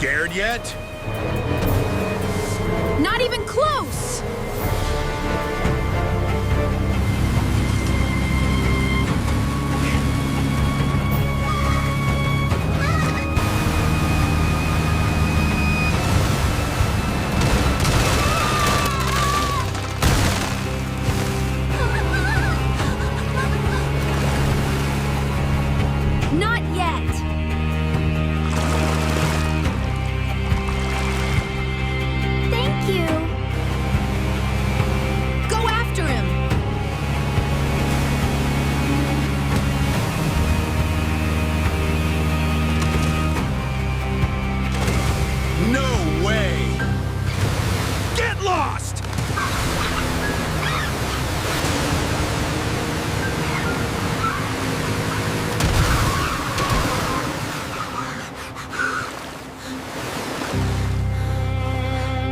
scared yet? Not even close! Not yet! Thank you! Go after him! No way! Get lost!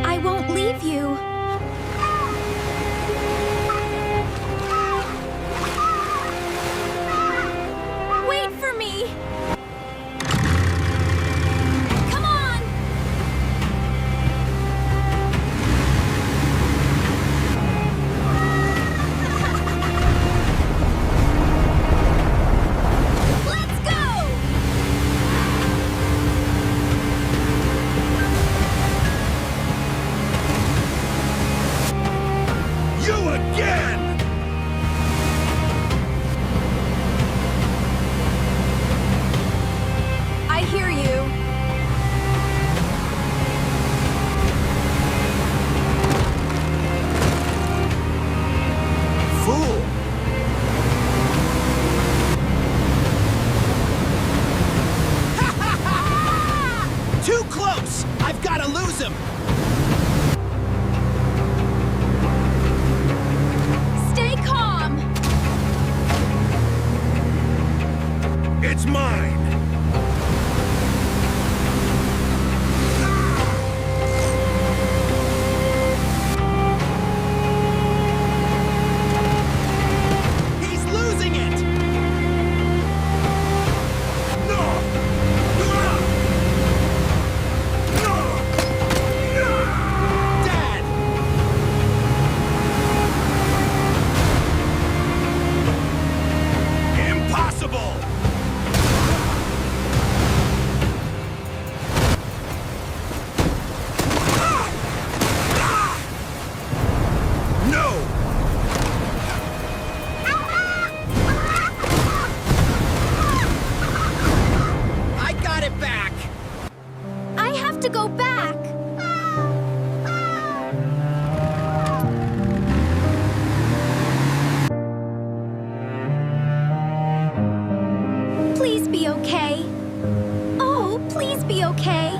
I won't leave you. Wait for me! Come on! Let's go! You again! I hear you. Fool! Too close! I've got to lose him! Stay calm. It's mine! He's losing it! No! Dad! Impossible! No! I got it back! I have to go back. Please be okay. Oh, please be okay.